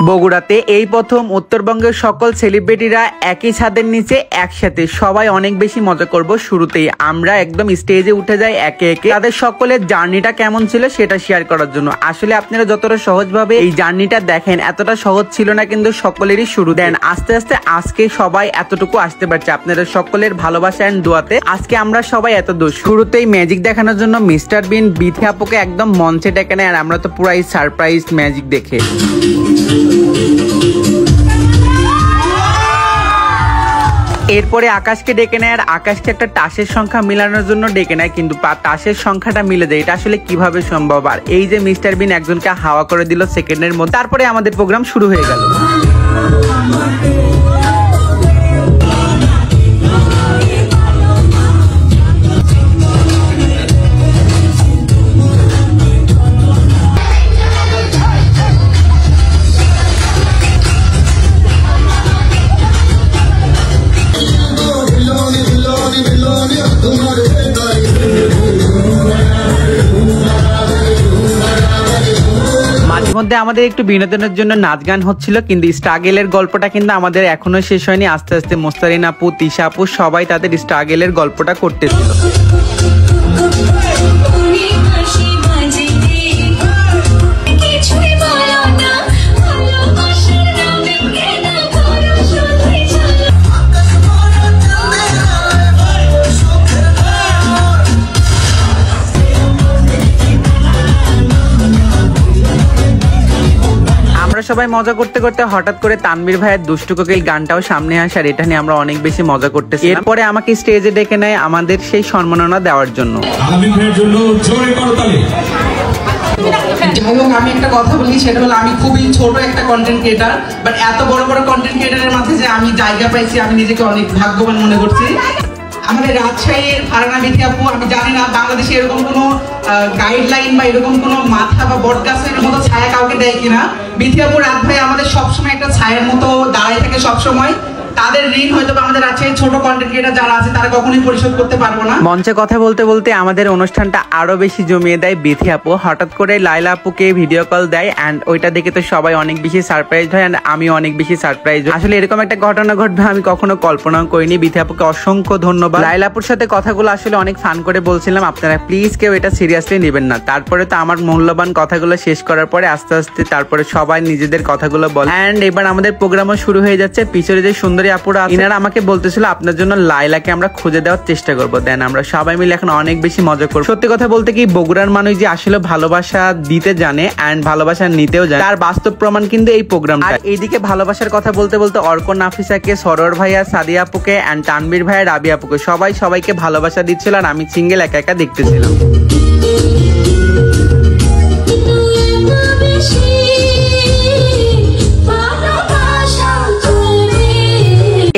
বগুড়াতে এই প্রথম উত্তরবঙ্গের সকল সেলিব্রিটিরা একই ছাদের নিচে একসাথে সবাই অনেক বেশি মজা করব। শুরুতেই আমরা একদম স্টেজে উঠে যাই একে একে, তাদের সকলের জার্নিটা কেমন ছিল সেটা শেয়ার করার জন্য। আসলে আপনারা যতটা সহজভাবে এই জার্নিটা দেখেন এতটা সহজ ছিল না, কিন্তু সকলেরই শুরু দেন আস্তে আস্তে আজকে সবাই এতটুকু আসতে পারছে আপনাদের সকলের ভালোবাসা এন্ড দোয়াতে। আজকে আমরা সবাই এত দোষ। শুরুতেই ম্যাজিক দেখানোর জন্য মিস্টার বিন বিথি আপুকে একদম মঞ্চে ডেকে নেয়, আর আমরা তো পুরাই সারপ্রাইজ ম্যাজিক দেখে। এরপরে আকাশকে ডেকে নেয়, আর আকাশকে একটা টাসের সংখ্যা মিলানোর জন্য ডেকে নেয়, কিন্তু টাসের সংখ্যাটা মিলে যায়। এটা আসলে কিভাবে সম্ভব? আর এই যে মিস্টার বিন একজনকে হাওয়া করে দিল সেকেন্ডের মধ্যে। তারপরে আমাদের প্রোগ্রাম শুরু হয়ে গেল। মধ্যে আমাদের একটু বিনোদনের জন্য নাচ গান হচ্ছিল, কিন্তু স্ট্রাগেলের গল্পটা কিন্তু আমাদের এখনো শেষ হয়নি। আস্তে আস্তে মোস্তারিন আপু, তিশা আপু সবাই তাদের স্ট্রাগেলের গল্পটা করতেছিল। সবাই মজা করতে করতে হঠাৎ করে তানভীর ভাইয়ের দুষ্টু কোকিল গানটাও সামনে আসে, আর এটা নিয়ে আমরা অনেক বেশি মজা করতেছি। এরপরে আমাকে স্টেজে ডেকে নেয় আমাদের সেই সম্মাননা দেওয়ার জন্য। আমি একটা কথা বলি, সেটা হলো আমি খুবই ছোট একটা কন্টেন্ট ক্রিয়েটার, বাট এত বড় বড় কন্টেন্ট ক্রিয়েটারের মাঝে যে আমি জায়গা পাইছি আমি নিজেকে অনেক ভাগ্যবান মনে করছি। আমাদের রাজশাহীর ফারহানা বিথি আপু, আমি জানি না বাংলাদেশে এরকম কোনো গাইডলাইন বা এরকম কোনো মাথা বা বট গাছের মতো ছায়া কাউকে দেয় কিনা। বিথি আপু, রাত ভাই আমাদের সবসময় একটা ছায়ার মতো দাঁড়ায় থাকে সবসময়। তাদের ঋণ হয়তো আমাদের রাজশাহীর ছোট কন্টেন্ট ক্রিয়েটার যারা আছে তারা কখনোই পরিশোধ করতে পারবো না। মঞ্চে কথা বলতে বলতে আমাদের অনুষ্ঠানটা আরো বেশি জমিয়ে দেয় বিথি আপু। হঠাৎ করে লাইলা আপুকে ভিডিও কল দেয়, এন্ড ওইটা দেখে তো সবাই অনেক বেশি সারপ্রাইজ হয়, এন্ড আমি অনেক বেশি সারপ্রাইজ। আসলে এরকম একটা ঘটনা ঘটবে আমি কখনো কল্পনাও করিনি। বিথি আপুকে অসংখ্য ধন্যবাদ। লাইলা আপুর সাথে কথাগুলো আসলে অনেক ফান করে বলছিলাম, আপনারা প্লিজ কেউ এটা সিরিয়াসলি নেবেন না। তারপরে তো আমার মূল্যবান কথাগুলো শেষ করার পরে আস্তে আস্তে তারপরে সবাই নিজেদের কথাগুলো বলে, এন্ড এবার আমাদের প্রোগ্রামও শুরু হয়ে যাচ্ছে। পিছনে যে সুন্দরী আপুরা ইনারা আমাকে বলতেছিল আপনার জন্য লাইলাকে আমরা খুঁজে দেওয়ার চেষ্টা করবো। দেন আমরা সবাই মিলে এখন অনেক বেশি মজা করবো। সত্যি কথা বলতে কি, বগুড়ার মানুষ যে আসলে ভালোবাসা দিতে জানে এন্ড ভালোবাসা নিতেও জানে, তার বাস্তব প্রমাণ কিন্তু এই প্রোগ্রাম। আর এইদিকে ভালোবাসার কথা বলতে বলতে অর্ক নাফিসাকে, সরোয়ার ভাইয়া, সাদিয়া আপুকে এন্ড তানভীর ভাইয়া, রাবি আপুকে সবাইকে ভালোবাসা দিচ্ছিল, আর আমি সিঙ্গেল একা একা দেখতেছিলাম।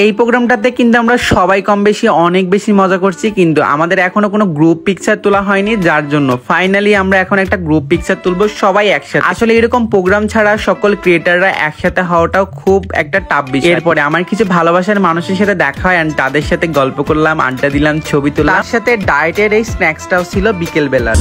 এই প্রোগ্রামটাতে কিন্তু আমরা সবাই কম বেশি অনেক বেশি মজা করছি, কিন্তু আমাদের এখনো কোনো গ্রুপ পিকচার তোলা হয়নি, যার জন্য ফাইনালি আমরা এখন একটা গ্রুপ পিকচার তুলবো সবাই একসাথে। আসলে এরকম প্রোগ্রাম ছাড়া সকল ক্রিয়েটাররা একসাথে হওয়াটাও খুব একটা টাফ বিষয়। এরপরে আমার কিছু ভালোবাসার মানুষের সাথে দেখা হয়, এন্ড তাদের সাথে গল্প করলাম, আড্ডা দিলাম, ছবি তুললাম। তার সাথে ডায়েটের এই স্ন্যাক্সটাও ছিল বিকেল বেলা।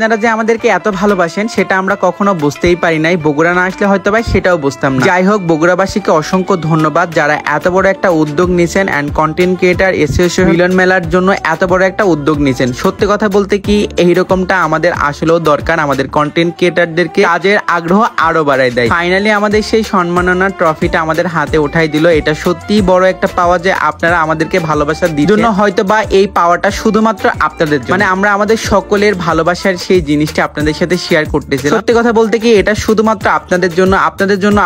আপনারা যে আমাদেরকে এত ভালোবাসেন সেটা আমরা কখনো বুঝতেই পারি নাই, বগুড়া না আসলে হয়তো ভাই সেটাও বুঝতাম না। যাই হোক, বগুড়াবাসীকে অসংখ্য ধন্যবাদ যারা এত বড় একটা উদ্যোগ নিয়েছেন এন্ড কন্টেন্ট ক্রিয়েটার অ্যাসোসিয়েশন মিলন মেলার জন্য এত বড় একটা উদ্যোগ নিয়েছেন। সত্যি কথা বলতে কি এইরকমটা আমাদের আসলেও দরকার, আমাদের কন্টেন্ট ক্রিয়েটারদেরকে কাজের আগ্রহ আরো বাড়ায় দেয়। ফাইনালি আমাদের সেই সম্মাননা ট্রফিটা আমাদের হাতে উঠাই দিল। এটা সত্যিই বড় একটা পাওয়া যে আপনারা আমাদেরকে ভালোবাসা দিচ্ছেন। জন্য হয়তো বা এই পাওয়াটা শুধুমাত্র আপনাদের জন্য, মানে আমরা আমাদের সকলের ভালোবাসার সেই জিনিসটা আপনাদের সাথে শেয়ার করতেছি। সত্যি কথা বলতে কি এটা শুধুমাত্র আপনাদের জন্য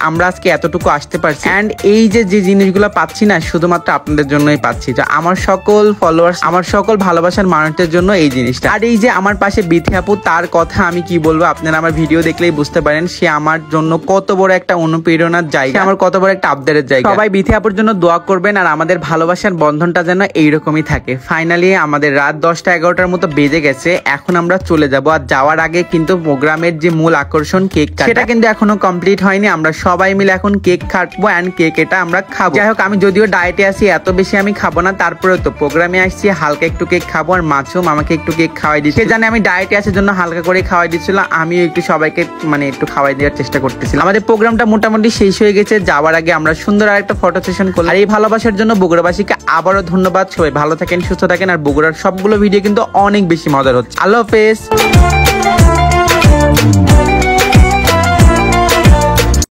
আমরা আজকে এতটুকু আসতে পারছি এন্ড এই যে জিনিসগুলো পাচ্ছি না শুধুমাত্র আপনাদের জন্যই পাচ্ছি। তো আমার সকল ফলোয়ার্স, আমার সকল ভালোবাসার মানুষদের জন্য এই জিনিসটা। আর এই যে আমার পাশে বিথি আপু, তার কথা আমি কি বলবো, আপনারা আমার ভিডিও দেখলেই বুঝতে পারেন সে আমার জন্য কত বড় একটা অনুপ্রেরণার জায়গা, আমার কত বড় একটা আবদারের জায়গা। সবাই বিথি আপুর জন্য দোয়া করবেন আর আমাদের ভালোবাসার বন্ধনটা যেন এইরকমই থাকে। ফাইনালি আমাদের রাত 10টা-11টার মতো বেজে গেছে, এখন আমরা চলে যাব। আর যাওয়ার আগে কিন্তু প্রোগ্রামের যে মূল আকর্ষণ কেক কাটা, সেটা কিন্তু এখনো কমপ্লিট হয়নি। আমরা সবাই মিলে এখন কেক কাটবো এন্ড কেক এটা আমরা খাবো। যাই হোক, আমি যদিও ডায়েটে আছি, এত বেশি আমি খাবো না, তারপরেও তো প্রোগ্রামে আসছি, হালকা একটু কেক খাবো। আর মাছুম আমাকে একটু কেক খাওয়াই দিচ্ছে, জানে আমি ডায়েটে আসার জন্য হালকা করে খাওয়াই দিচ্ছিল। আমিও একটু সবাইকে মানে একটু খাওয়াই দেওয়ার চেষ্টা করতেছিলাম। আমাদের প্রোগ্রামটা মোটামুটি শেষ হয়ে গেছে। যাওয়ার আগে আমরা সুন্দর আর একটা ফটো সেশন করলাম। আর এই ভালোবাসার জন্য বগুড়াবাসীকে আবারও ধন্যবাদ। সবাই ভালো থাকেন, সুস্থ থাকেন। আর বগুড়ার সবগুলো ভিডিও কিন্তু অনেক বেশি মজার হচ্ছে। আল্লাহ হাফেজ।